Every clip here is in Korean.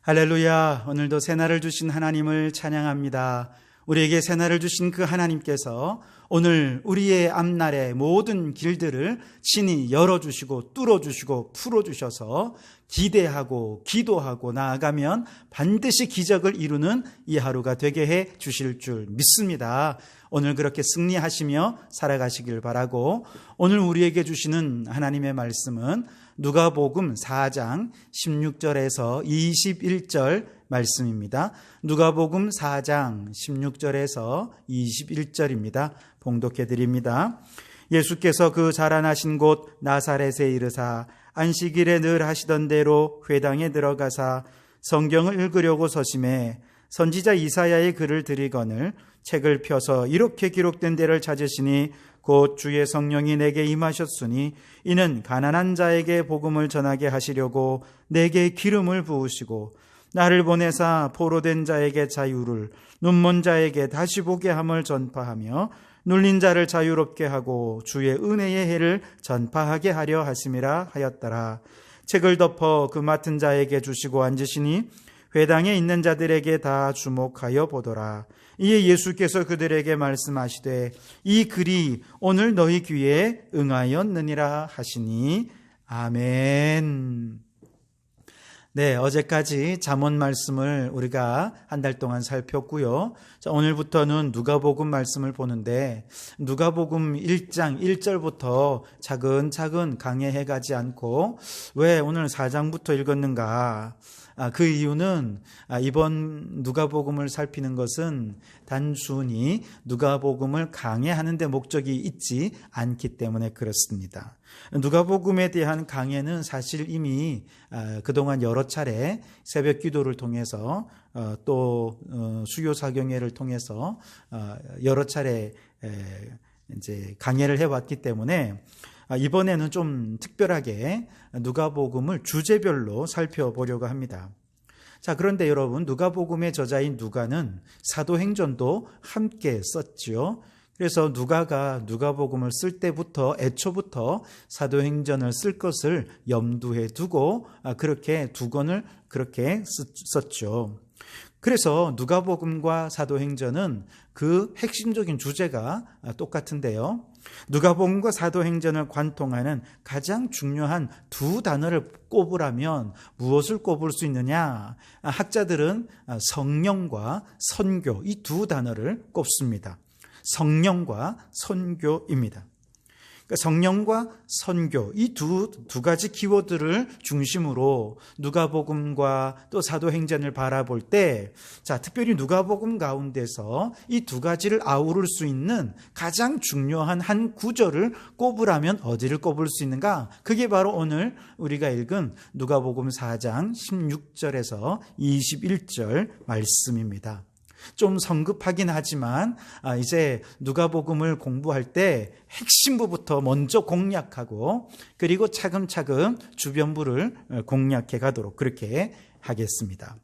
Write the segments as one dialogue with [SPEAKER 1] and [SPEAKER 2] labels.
[SPEAKER 1] 할렐루야. 오늘도 새날을 주신 하나님을 찬양합니다. 우리에게 새날을 주신 그 하나님께서 오늘 우리의 앞날의 모든 길들을 친히 열어주시고 뚫어주시고 풀어주셔서 기대하고 기도하고 나아가면 반드시 기적을 이루는 이 하루가 되게 해 주실 줄 믿습니다. 오늘 그렇게 승리하시며 살아가시길 바라고, 오늘 우리에게 주시는 하나님의 말씀은 누가복음 4장 16절에서 21절 말씀입니다. 누가복음 4장 16절에서 21절입니다. 봉독해 드립니다. 예수께서 그 자라나신 곳 나사렛에 이르사 안식일에 늘 하시던 대로 회당에 들어가사 성경을 읽으려고 서심해 선지자 이사야의 글을 들이거늘 책을 펴서 이렇게 기록된 데를 찾으시니 곧 주의 성령이 내게 임하셨으니 이는 가난한 자에게 복음을 전하게 하시려고 내게 기름을 부으시고 나를 보내사 포로된 자에게 자유를, 눈먼 자에게 다시 보게 함을 전파하며 눌린 자를 자유롭게 하고 주의 은혜의 해를 전파하게 하려 하심이라 하였더라. 책을 덮어 그 맡은 자에게 주시고 앉으시니 회당에 있는 자들에게 다 주목하여 보더라. 이에 예수께서 그들에게 말씀하시되 이 글이 오늘 너희 귀에 응하였느니라 하시니 아멘. 네, 어제까지 잠언 말씀을 우리가 한 달 동안 살폈고요. 자, 오늘부터는 누가복음 말씀을 보는데 누가복음 1장 1절부터 차근차근 강해해 가지 않고 왜 오늘 4장부터 읽었는가? 그 이유는 이번 누가복음을 살피는 것은 단순히 누가복음을 강해하는 데 목적이 있지 않기 때문에 그렇습니다. 누가복음에 대한 강해는 사실 이미 그동안 여러 차례 새벽 기도를 통해서 또 수요사경회를 통해서 여러 차례 이제 강해를 해왔기 때문에 이번에는 좀 특별하게 누가복음을 주제별로 살펴보려고 합니다. 자, 그런데 여러분, 누가복음의 저자인 누가는 사도행전도 함께 썼지요. 그래서 누가가 누가복음을 쓸 때부터 애초부터 사도행전을 쓸 것을 염두에 두고 그렇게 두 권을 그렇게 썼죠. 그래서 누가복음과 사도행전은 그 핵심적인 주제가 똑같은데요. 누가복음과 사도행전을 관통하는 가장 중요한 두 단어를 꼽으라면 무엇을 꼽을 수 있느냐? 학자들은 성령과 선교, 이 두 단어를 꼽습니다. 성령과 선교입니다. 그러니까 성령과 선교, 이 두 가지 키워드를 중심으로 누가복음과 또 사도행전을 바라볼 때, 자, 특별히 누가복음 가운데서 이 두 가지를 아우를 수 있는 가장 중요한 한 구절을 꼽으라면 어디를 꼽을 수 있는가? 그게 바로 오늘 우리가 읽은 누가복음 4장 16절에서 21절 말씀입니다. 좀 성급하긴 하지만 이제 누가복음을 공부할 때 핵심부부터 먼저 공략하고 그리고 차근차근 주변부를 공략해 가도록 그렇게 하겠습니다.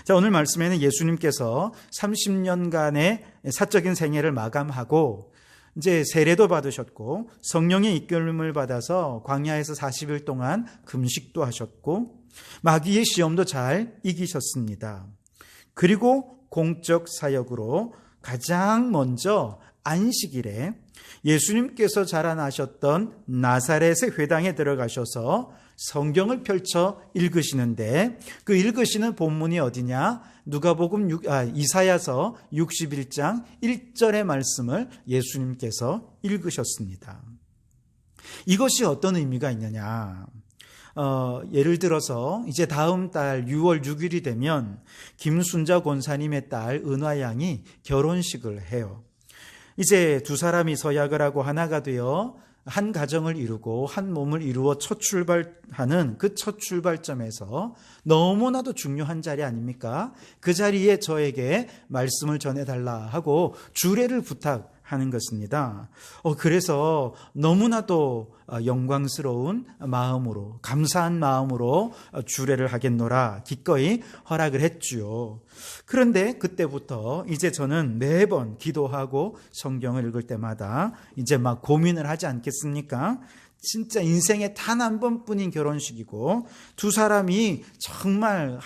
[SPEAKER 1] 자, 오늘 말씀에는 예수님께서 30년간의 사적인 생애를 마감하고 이제 세례도 받으셨고 성령의 이끌림을 받아서 광야에서 40일 동안 금식도 하셨고 마귀의 시험도 잘 이기셨습니다. 그리고 공적 사역으로 가장 먼저 안식일에 예수님께서 자라나셨던 나사렛의 회당에 들어가셔서 성경을 펼쳐 읽으시는데 그 읽으시는 본문이 어디냐? 누가복음 이사야서 61장 1절의 말씀을 예수님께서 읽으셨습니다. 이것이 어떤 의미가 있느냐? 예를 들어서 이제 다음 달 6월 6일이 되면 김순자 권사님의 딸 은화양이 결혼식을 해요. 이제 두 사람이 서약을 하고 하나가 되어 한 가정을 이루고 한 몸을 이루어 첫 출발하는 그 첫 출발점에서 너무나도 중요한 자리 아닙니까? 그 자리에 저에게 말씀을 전해달라 하고 주례를 부탁하는 것입니다. 그래서 너무나도 영광스러운 마음으로, 감사한 마음으로 주례를 하겠노라 기꺼이 허락을 했지요. 그런데 그때부터 이제 저는 매번 기도하고 성경을 읽을 때마다 이제 막 고민을 하지 않겠습니까? 진짜 인생에 단 한 번뿐인 결혼식이고 두 사람이 정말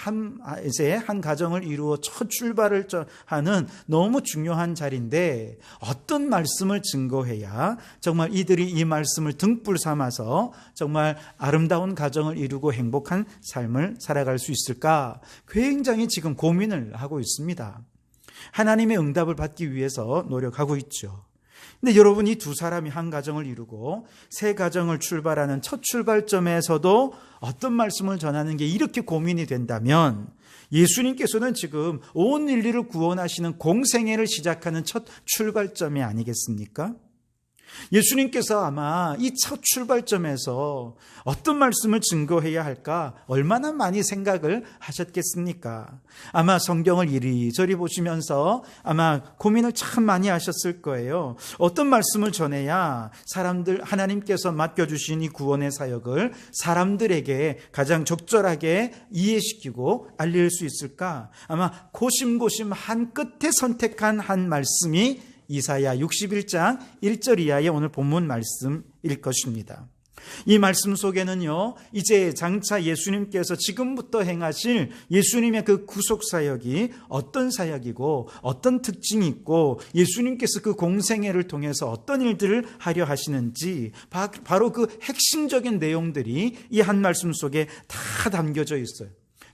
[SPEAKER 1] 이제 한 가정을 이루어 첫 출발을 하는 너무 중요한 자리인데 어떤 말씀을 증거해야 정말 이들이 이 말씀을 등불 삼아서 정말 아름다운 가정을 이루고 행복한 삶을 살아갈 수 있을까? 굉장히 지금 고민을 하고 있습니다. 하나님의 응답을 받기 위해서 노력하고 있죠. 근데 여러분, 이 두 사람이 한 가정을 이루고 새 가정을 출발하는 첫 출발점에서도 어떤 말씀을 전하는 게 이렇게 고민이 된다면 예수님께서는 지금 온 인류를 구원하시는 공생애를 시작하는 첫 출발점이 아니겠습니까? 예수님께서 아마 이 첫 출발점에서 어떤 말씀을 증거해야 할까 얼마나 많이 생각을 하셨겠습니까? 아마 성경을 이리저리 보시면서 아마 고민을 참 많이 하셨을 거예요. 어떤 말씀을 전해야 하나님께서 맡겨주신 이 구원의 사역을 사람들에게 가장 적절하게 이해시키고 알릴 수 있을까? 아마 고심고심 한 끝에 선택한 한 말씀이 이사야 61장 1절 이하의 오늘 본문 말씀일 것입니다. 이 말씀 속에는요, 이제 장차 예수님께서 지금부터 행하실 예수님의 그 구속사역이 어떤 사역이고 어떤 특징이 있고 예수님께서 그 공생애를 통해서 어떤 일들을 하려 하시는지 바로 그 핵심적인 내용들이 이 한 말씀 속에 다 담겨져 있어요.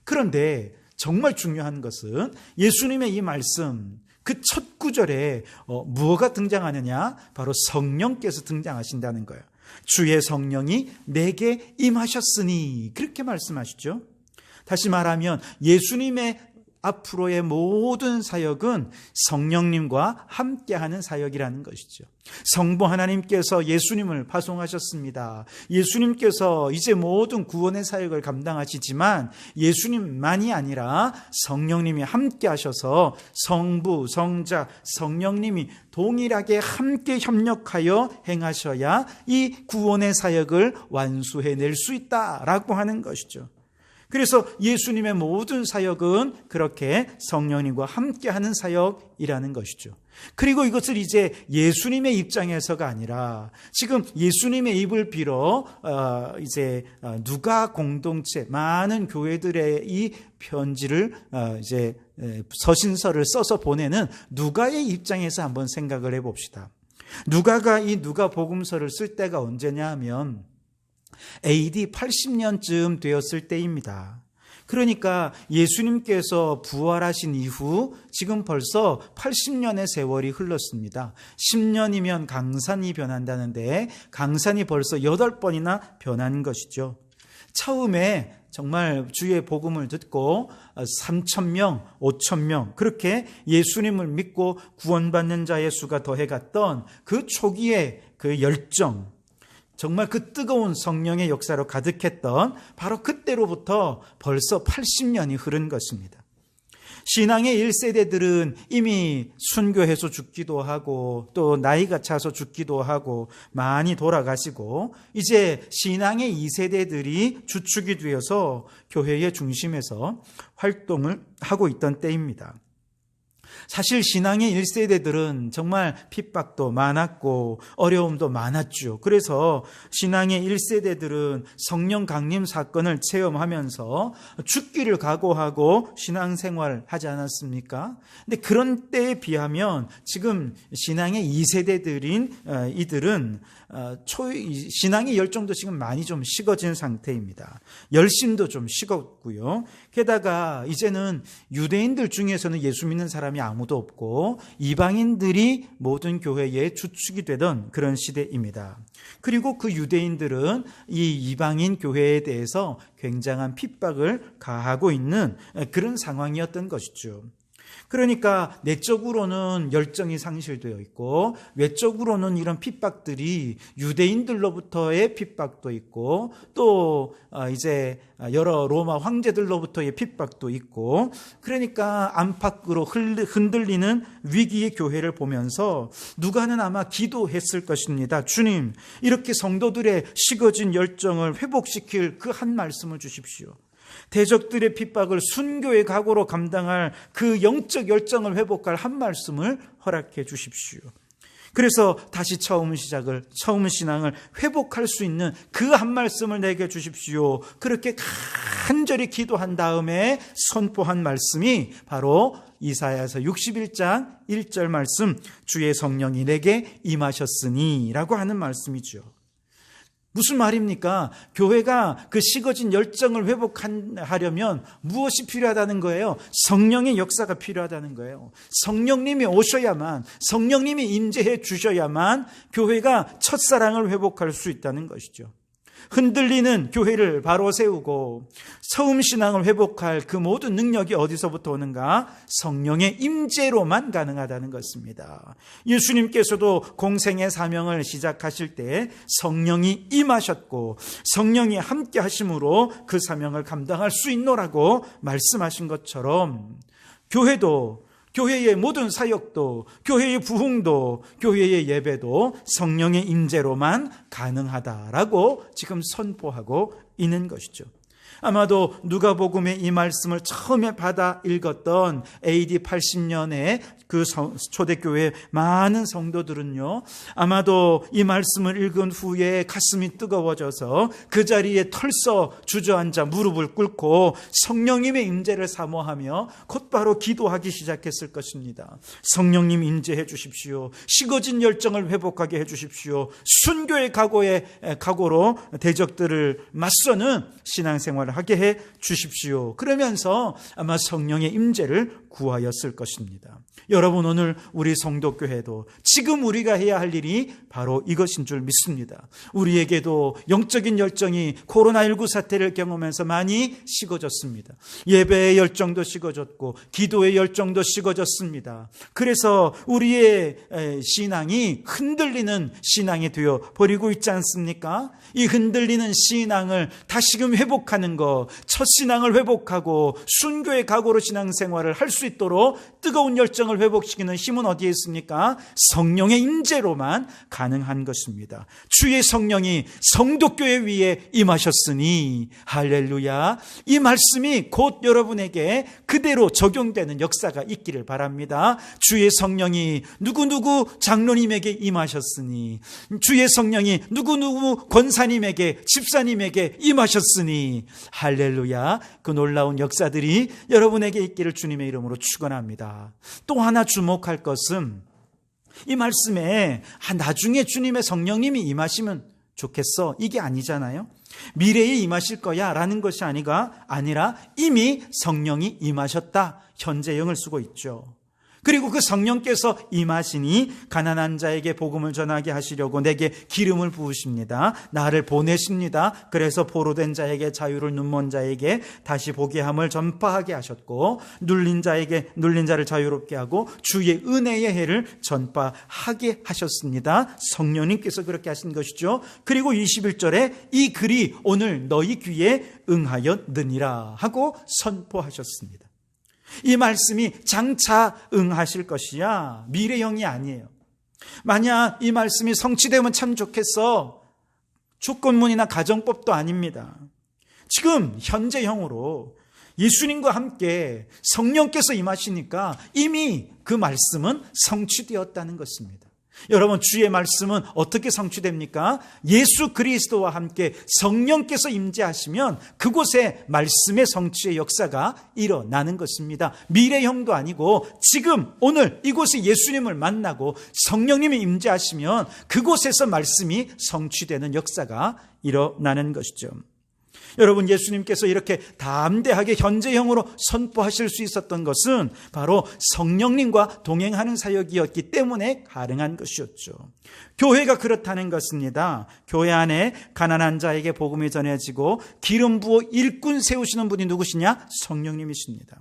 [SPEAKER 1] 그런데 정말 중요한 것은 예수님의 이 말씀 그 첫 구절에 무엇가 등장하느냐? 바로 성령께서 등장하신다는 거예요. 주의 성령이 내게 임하셨으니 그렇게 말씀하시죠. 다시 말하면 예수님의 앞으로의 모든 사역은 성령님과 함께하는 사역이라는 것이죠. 성부 하나님께서 예수님을 파송하셨습니다. 예수님께서 이제 모든 구원의 사역을 감당하시지만 예수님만이 아니라 성령님이 함께하셔서 성부, 성자, 성령님이 동일하게 함께 협력하여 행하셔야 이 구원의 사역을 완수해낼 수 있다라고 하는 것이죠. 그래서 예수님의 모든 사역은 그렇게 성령님과 함께하는 사역이라는 것이죠. 그리고 이것을 이제 예수님의 입장에서가 아니라 지금 예수님의 입을 빌어 이제 누가 공동체 많은 교회들의 이 편지를 이제 서신서를 써서 보내는 누가의 입장에서 한번 생각을 해봅시다. 누가가 이 누가복음서를 쓸 때가 언제냐 하면 AD 80년쯤 되었을 때입니다. 그러니까 예수님께서 부활하신 이후 지금 벌써 80년의 세월이 흘렀습니다. 10년이면 강산이 변한다는데 강산이 벌써 8번이나 변한 것이죠. 처음에 정말 주의 복음을 듣고 3,000명, 5,000명 그렇게 예수님을 믿고 구원받는 자의 수가 더해갔던 그 초기의 그 열정, 정말 그 뜨거운 성령의 역사로 가득했던 바로 그때로부터 벌써 80년이 흐른 것입니다. 신앙의 1세대들은 이미 순교해서 죽기도 하고 또 나이가 차서 죽기도 하고 많이 돌아가시고 이제 신앙의 2세대들이 주축이 되어서 교회의 중심에서 활동을 하고 있던 때입니다. 사실 신앙의 1세대들은 정말 핍박도 많았고 어려움도 많았죠. 그래서 신앙의 1세대들은 성령 강림 사건을 체험하면서 죽기를 각오하고 신앙생활을 하지 않았습니까? 근데 그런 때에 비하면 지금 신앙의 2세대들인 이들은 신앙의 열정도 지금 많이 좀 식어진 상태입니다. 열심도 좀 식었고요. 게다가 이제는 유대인들 중에서는 예수 믿는 사람이 아무도 없고 이방인들이 모든 교회의 주축이 되던 그런 시대입니다. 그리고 그 유대인들은 이 이방인 교회에 대해서 굉장한 핍박을 가하고 있는 그런 상황이었던 것이죠. 그러니까 내적으로는 열정이 상실되어 있고 외적으로는 이런 핍박들이 유대인들로부터의 핍박도 있고 또 이제 여러 로마 황제들로부터의 핍박도 있고 그러니까 안팎으로 흔들리는 위기의 교회를 보면서 누가는 아마 기도했을 것입니다. 주님, 이렇게 성도들의 식어진 열정을 회복시킬 그 한 말씀을 주십시오. 대적들의 핍박을 순교의 각오로 감당할 그 영적 열정을 회복할 한 말씀을 허락해 주십시오. 그래서 다시 처음 신앙을 회복할 수 있는 그 한 말씀을 내게 주십시오. 그렇게 간절히 기도한 다음에 선포한 말씀이 바로 이사야서 61장 1절 말씀, 주의 성령이 내게 임하셨으니 라고 하는 말씀이죠. 무슨 말입니까? 교회가 그 식어진 열정을 회복하려면 무엇이 필요하다는 거예요? 성령의 역사가 필요하다는 거예요. 성령님이 오셔야만, 성령님이 임재해 주셔야만 교회가 첫사랑을 회복할 수 있다는 것이죠. 흔들리는 교회를 바로 세우고 처음 신앙을 회복할 그 모든 능력이 어디서부터 오는가? 성령의 임재로만 가능하다는 것입니다. 예수님께서도 공생의 사명을 시작하실 때 성령이 임하셨고 성령이 함께 하심으로 그 사명을 감당할 수 있노라고 말씀하신 것처럼 교회도, 교회의 모든 사역도, 교회의 부흥도, 교회의 예배도 성령의 임재로만 가능하다라고 지금 선포하고 있는 것이죠. 아마도 누가복음의 이 말씀을 처음에 받아 읽었던 AD 80년에 그 초대교회 많은 성도들은요, 아마도 이 말씀을 읽은 후에 가슴이 뜨거워져서 그 자리에 털썩 주저앉아 무릎을 꿇고 성령님의 임재를 사모하며 곧바로 기도하기 시작했을 것입니다. 성령님 임재해 주십시오. 식어진 열정을 회복하게 해 주십시오. 순교의 각오로 대적들을 맞서는 신앙생활을 하게 해 주십시오. 그러면서 아마 성령의 임재를 구하였을 것입니다. 여러분, 오늘 우리 성도교회도 지금 우리가 해야 할 일이 바로 이것인 줄 믿습니다. 우리에게도 영적인 열정이 코로나19 사태를 경험하면서 많이 식어졌습니다. 예배의 열정도 식어졌고 기도의 열정도 식어졌습니다. 그래서 우리의 신앙이 흔들리는 신앙이 되어 버리고 있지 않습니까? 이 흔들리는 신앙을 다시금 회복하는 것, 첫 신앙을 회복하고 순교의 각오로 신앙생활을 할 수 있도록 뜨거운 열정을 회복시키는 힘은 어디에 있습니까? 성령의 임재로만 가능한 것입니다. 주의 성령이 성도교회 위에 임하셨으니 할렐루야. 이 말씀이 곧 여러분에게 그대로 적용되는 역사가 있기를 바랍니다. 주의 성령이 누구누구 장로님에게 임하셨으니, 주의 성령이 누구누구 권사님에게, 집사님에게 임하셨으니 할렐루야. 그 놀라운 역사들이 여러분에게 있기를 주님의 이름으로 축원합니다. 또 하나 주목할 것은 이 말씀에 나중에 주님의 성령님이 임하시면 좋겠어, 이게 아니잖아요. 미래에 임하실 거야 라는 것이 아니라 이미 성령이 임하셨다, 현재형을 쓰고 있죠. 그리고 그 성령께서 임하시니 가난한 자에게 복음을 전하게 하시려고 내게 기름을 부으십니다. 나를 보내십니다. 그래서 포로된 자에게 자유를, 눈먼 자에게 다시 보게 함을 전파하게 하셨고, 눌린 자를 자유롭게 하고 주의 은혜의 해를 전파하게 하셨습니다. 성령님께서 그렇게 하신 것이죠. 그리고 21절에 이 글이 오늘 너희 귀에 응하였느니라 하고 선포하셨습니다. 이 말씀이 장차 응하실 것이야 미래형이 아니에요. 만약 이 말씀이 성취되면 참 좋겠어, 조건문이나 가정법도 아닙니다. 지금 현재형으로 예수님과 함께 성령께서 임하시니까 이미 그 말씀은 성취되었다는 것입니다. 여러분, 주의 말씀은 어떻게 성취됩니까? 예수 그리스도와 함께 성령께서 임재하시면 그곳에 말씀의 성취의 역사가 일어나는 것입니다. 미래형도 아니고 지금 오늘 이곳에 예수님을 만나고 성령님이 임재하시면 그곳에서 말씀이 성취되는 역사가 일어나는 것이죠. 여러분, 예수님께서 이렇게 담대하게 현재형으로 선포하실 수 있었던 것은 바로 성령님과 동행하는 사역이었기 때문에 가능한 것이었죠. 교회가 그렇다는 것입니다. 교회 안에 가난한 자에게 복음이 전해지고 기름 부어 일꾼 세우시는 분이 누구시냐? 성령님이십니다.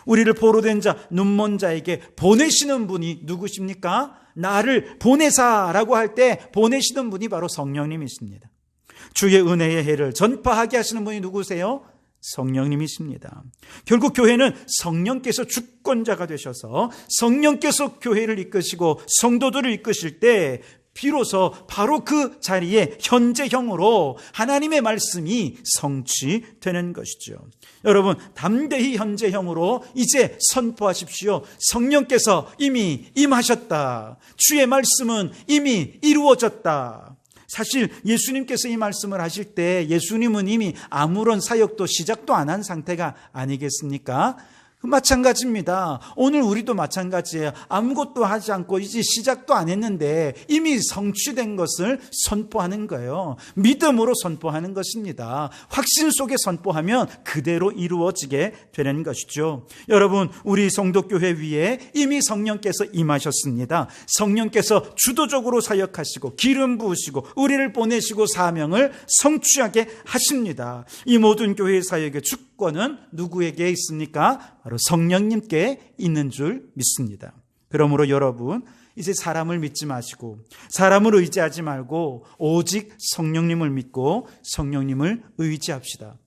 [SPEAKER 1] 우리를 포로된 자, 눈먼 자에게 보내시는 분이 누구십니까? 나를 보내사라고 할 때 보내시는 분이 바로 성령님이십니다. 주의 은혜의 해를 전파하게 하시는 분이 누구세요? 성령님이십니다. 결국 교회는 성령께서 주권자가 되셔서 성령께서 교회를 이끄시고 성도들을 이끄실 때 비로소 바로 그 자리에 현재형으로 하나님의 말씀이 성취되는 것이죠. 여러분, 담대히 현재형으로 이제 선포하십시오. 성령께서 이미 임하셨다. 주의 말씀은 이미 이루어졌다. 사실 예수님께서 이 말씀을 하실 때 예수님은 이미 아무런 사역도 시작도 안 한 상태가 아니겠습니까? 마찬가지입니다. 오늘 우리도 마찬가지예요. 아무것도 하지 않고 이제 시작도 안 했는데 이미 성취된 것을 선포하는 거예요. 믿음으로 선포하는 것입니다. 확신 속에 선포하면 그대로 이루어지게 되는 것이죠. 여러분, 우리 성도교회 위에 이미 성령께서 임하셨습니다. 성령께서 주도적으로 사역하시고 기름 부으시고 우리를 보내시고 사명을 성취하게 하십니다. 이 모든 교회의 사역의 주권은 누구에게 있습니까? 바로 성령님께 있는 줄 믿습니다. 그러므로 여러분, 이제 사람을 믿지 마시고 사람을 의지하지 말고 오직 성령님을 믿고 성령님을 의지합시다.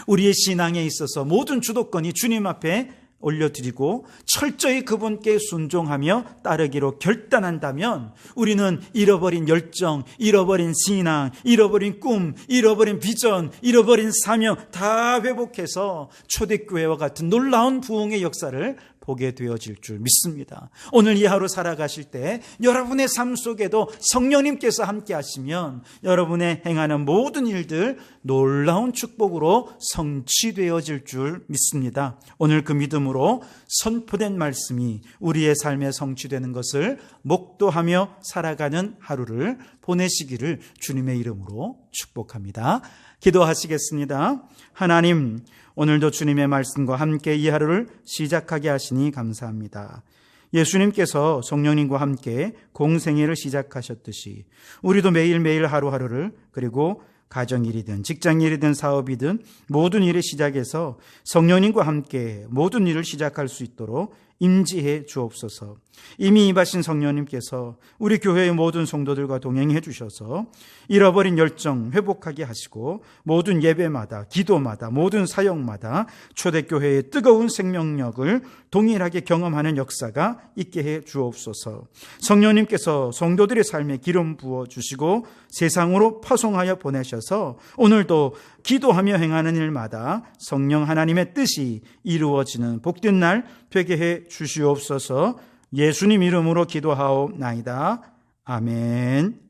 [SPEAKER 1] 우리의 신앙에 있어서 모든 주도권이 주님 앞에 올려드리고 철저히 그분께 순종하며 따르기로 결단한다면 우리는 잃어버린 열정, 잃어버린 신앙, 잃어버린 꿈, 잃어버린 비전, 잃어버린 사명 다 회복해서 초대교회와 같은 놀라운 부흥의 역사를 보게 되어질 줄 믿습니다. 오늘 이 하루 살아가실 때 여러분의 삶 속에도 성령님께서 함께 하시면 여러분의 행하는 모든 일들 놀라운 축복으로 성취되어질 줄 믿습니다. 오늘 그 믿음으로 선포된 말씀이 우리의 삶에 성취되는 것을 목도하며 살아가는 하루를 보내시기를 주님의 이름으로 축복합니다. 기도하시겠습니다. 하나님, 오늘도 주님의 말씀과 함께 이 하루를 시작하게 하시니 감사합니다. 예수님께서 성령님과 함께 공생애를 시작하셨듯이 우리도 매일매일 하루하루를, 그리고 가정일이든 직장일이든 사업이든 모든 일의 시작에서 성령님과 함께 모든 일을 시작할 수 있도록 임지해 주옵소서. 이미 임하신 성령님께서 우리 교회의 모든 성도들과 동행해 주셔서 잃어버린 열정 회복하게 하시고 모든 예배마다, 기도마다, 모든 사역마다 초대교회의 뜨거운 생명력을 동일하게 경험하는 역사가 있게 해 주옵소서. 성령님께서 성도들의 삶에 기름 부어 주시고 세상으로 파송하여 보내셔서 오늘도 기도하며 행하는 일마다 성령 하나님의 뜻이 이루어지는 복된 날 되게 해 주시옵소서. 예수님 이름으로 기도하옵나이다. 아멘.